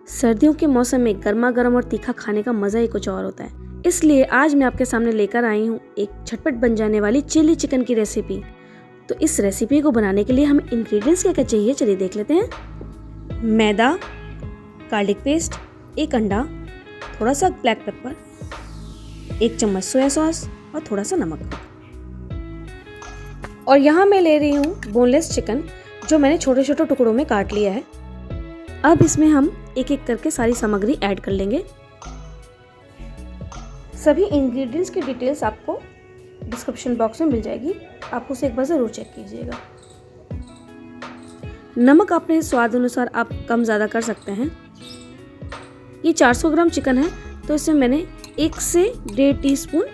सर्दियों के मौसम में गर्मा गर्म और तीखा खाने का मज़ा ही कुछ और होता है। इसलिए आज मैं आपके सामने लेकर आई हूँ एक झटपट बन जाने वाली चिली चिकन की रेसिपी। तो इस रेसिपी को बनाने के लिए हमें इंग्रेडिएंट्स क्या क्या चाहिए, चलिए देख लेते हैं। मैदा, गार्लिक पेस्ट, एक अंडा, थोड़ा सा ब्लैक पेपर, 1 चम्मच सोया सॉस और थोड़ा सा नमक। और यहाँ मैं ले रही हूँ बोनलेस चिकन, जो मैंने छोटे छोटे टुकड़ों में काट लिया है। अब इसमें हम एक एक करके सारी सामग्री ऐड कर लेंगे। सभी इंग्रेडिएंट्स की डिटेल्स आपको डिस्क्रिप्शन बॉक्स में मिल जाएगी, आप उसे एक बार ज़रूर चेक कीजिएगा। नमक अपने स्वाद अनुसार आप कम ज़्यादा कर सकते हैं। ये 400 ग्राम चिकन है, तो इसमें मैंने 1 से 1.5 टीस्पून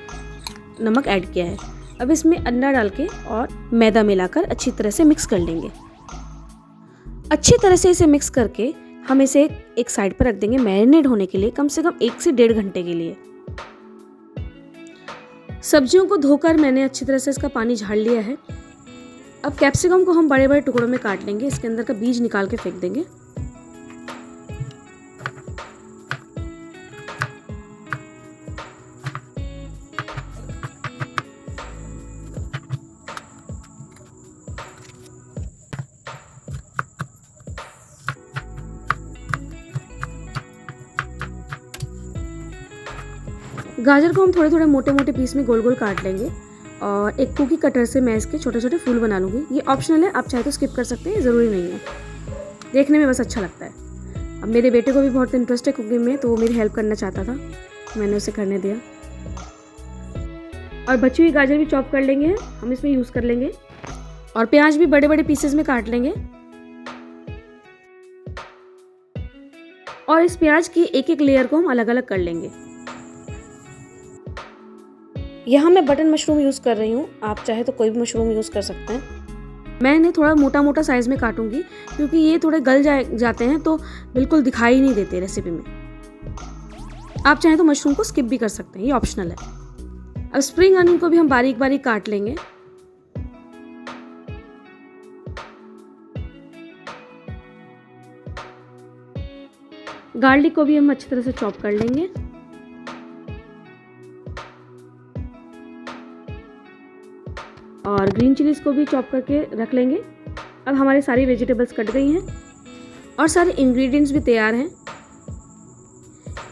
नमक ऐड किया है। अब इसमें अंडा डाल के और मैदा मिलाकर अच्छी तरह से मिक्स कर लेंगे। अच्छी तरह से इसे मिक्स करके हम इसे एक साइड पर रख देंगे मैरिनेट होने के लिए, कम से कम 1 से 1.5 घंटे के लिए। सब्जियों को धोकर मैंने अच्छी तरह से इसका पानी झाड़ लिया है। अब कैप्सिकम को हम बड़े बड़े टुकड़ों में काट लेंगे, इसके अंदर का बीज निकाल के फेंक देंगे। गाजर को हम थोड़े थोड़े मोटे मोटे पीस में गोल गोल काट लेंगे और एक कुकी कटर से मैं इसके छोटे छोटे फूल बना लूँगी। ये ऑप्शनल है, आप चाहे तो स्किप कर सकते हैं, ज़रूरी नहीं है, देखने में बस अच्छा लगता है। अब मेरे बेटे को भी बहुत इंटरेस्ट है कुकिंग में, तो वो मेरी हेल्प करना चाहता था, मैंने उसे करने दिया। और बची हुई गाजर भी चॉप कर लेंगे, हम इसमें यूज़ कर लेंगे। और प्याज भी बड़े बड़े पीसेस में काट लेंगे। और इस प्याज की एक एक लेयर को हम अलग अलग कर लेंगे। यहाँ मैं बटन मशरूम यूज़ कर रही हूँ, आप चाहे तो कोई भी मशरूम यूज़ कर सकते हैं। मैं इन्हें थोड़ा मोटा मोटा साइज़ में काटूंगी, क्योंकि ये थोड़े गल जाते हैं तो बिल्कुल दिखाई नहीं देते रेसिपी में। आप चाहे तो मशरूम को स्किप भी कर सकते हैं, ये ऑप्शनल है। अब स्प्रिंग अनियन को भी हम बारीक बारीक काट लेंगे। गार्लिक को भी हम अच्छी तरह से चॉप कर लेंगे। और ग्रीन चिलीज को भी चॉप करके रख लेंगे। अब हमारी सारी वेजिटेबल्स कट गई हैं और सारे इंग्रेडिएंट्स भी तैयार हैं।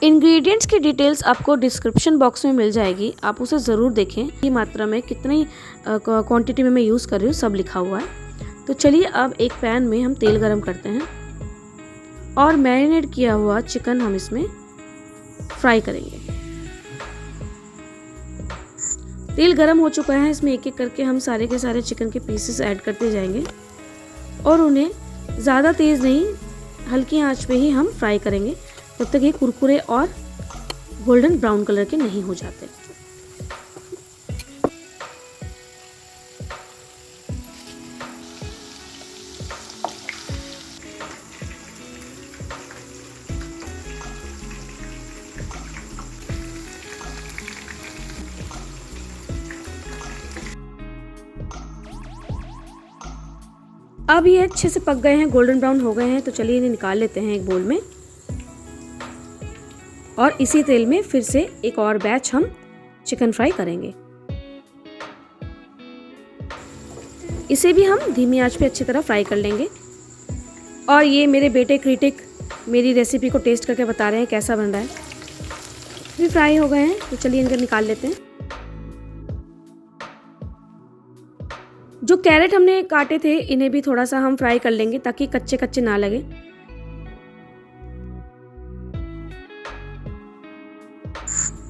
इंग्रेडिएंट्स की डिटेल्स आपको डिस्क्रिप्शन बॉक्स में मिल जाएगी, आप उसे ज़रूर देखें। ये मात्रा में कितनी क्वांटिटी में मैं यूज़ कर रही हूँ सब लिखा हुआ है। तो चलिए अब एक पैन में हम तेल गरम करते हैं और मैरिनेट किया हुआ चिकन हम इसमें फ्राई करेंगे। तेल गरम हो चुका है, इसमें एक एक करके हम सारे के सारे चिकन के पीसेस ऐड करते जाएंगे और उन्हें ज़्यादा तेज़ नहीं, हल्की आंच पे ही हम फ्राई करेंगे, तब तक ये कुरकुरे और गोल्डन ब्राउन कलर के नहीं हो जाते। अब ये अच्छे से पक गए हैं, गोल्डन ब्राउन हो गए हैं, तो चलिए इन्हें निकाल लेते हैं एक बोल में। और इसी तेल में फिर से एक और बैच हम चिकन फ्राई करेंगे। इसे भी हम धीमी आंच पे अच्छी तरह फ्राई कर लेंगे। और ये मेरे बेटे क्रिटिक मेरी रेसिपी को टेस्ट करके बता रहे हैं कैसा बन रहा है। भी फ्राई हो गए हैं, तो चलिए इनको निकाल लेते हैं। जो कैरेट हमने काटे थे, इन्हें भी थोड़ा सा हम फ्राई कर लेंगे ताकि कच्चे कच्चे ना लगे।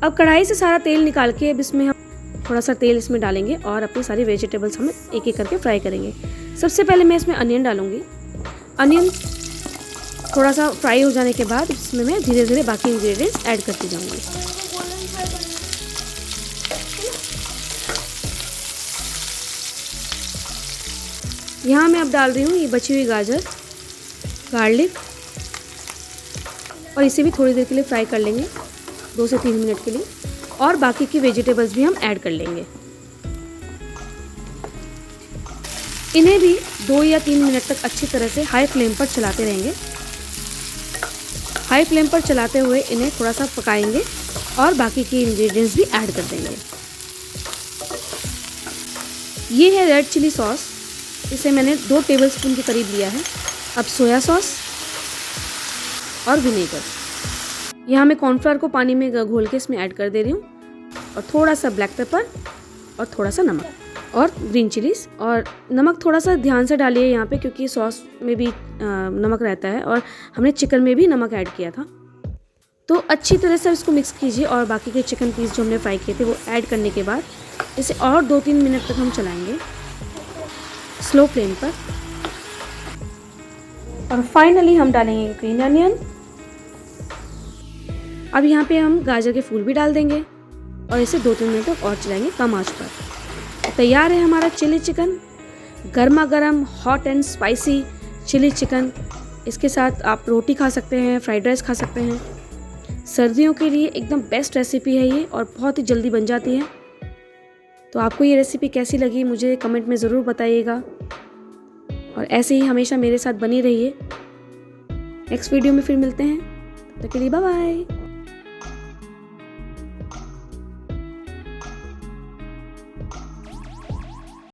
अब कढ़ाई से सारा तेल निकाल के अब इसमें हम थोड़ा सा तेल इसमें डालेंगे और अपनी सारी वेजिटेबल्स हम एक एक करके फ्राई करेंगे। सबसे पहले मैं इसमें अनियन डालूंगी। अनियन थोड़ा सा फ्राई हो जाने के बाद इसमें मैं धीरे धीरे बाकी इंग्रेडिएंट्स ऐड करती जाऊंगी। यहाँ मैं अब डाल रही हूँ ये बची हुई गाजर, गार्लिक, और इसे भी थोड़ी देर के लिए फ्राई कर लेंगे, 2 से 3 मिनट के लिए। और बाकी की वेजिटेबल्स भी हम ऐड कर लेंगे। इन्हें भी 2 या 3 मिनट तक अच्छी तरह से हाई फ्लेम पर चलाते रहेंगे। हाई फ्लेम पर चलाते हुए इन्हें थोड़ा सा पकाएंगे और बाकी के इंग्रेडिएंट्स भी ऐड कर देंगे। ये है रेड चिली सॉस, इसे मैंने 2 टेबलस्पून के करीब लिया है। अब सोया सॉस और विनेगर, यहाँ मैं कॉर्नफ्लावर को पानी में घोल के इसमें ऐड कर दे रही हूँ, और थोड़ा सा ब्लैक पेपर और थोड़ा सा नमक और ग्रीन चिलीज। और नमक थोड़ा सा ध्यान से डालिए यहाँ पे, क्योंकि सॉस में भी नमक रहता है और हमने चिकन में भी नमक ऐड किया था। तो अच्छी तरह से इसको मिक्स कीजिए और बाकी के चिकन पीस जो हमने फ्राई किए थे वो ऐड करने के बाद इसे और 2-3 मिनट तक हम चलाएंगे स्लो फ्लेम पर। और फाइनली हम डालेंगे ग्रीन अनियन। अब यहाँ पे हम गाजर के फूल भी डाल देंगे और इसे 2-3 मिनट तक और चलाएंगे कम आंच पर। तैयार है हमारा चिली चिकन, गर्मा गर्म hot and spicy chilli chicken. इसके साथ आप रोटी खा सकते हैं, फ्राइड राइस खा सकते हैं। सर्दियों के लिए एकदम बेस्ट रेसिपी है ये और बहुत ही जल्दी बन जाती है। तो आपको ये रेसिपी कैसी लगी मुझे कमेंट में ज़रूर बताइएगा, और ऐसे ही हमेशा मेरे साथ बनी रहिए। नेक्स्ट वीडियो में फिर मिलते हैं, तब तक के लिए बाय बाय।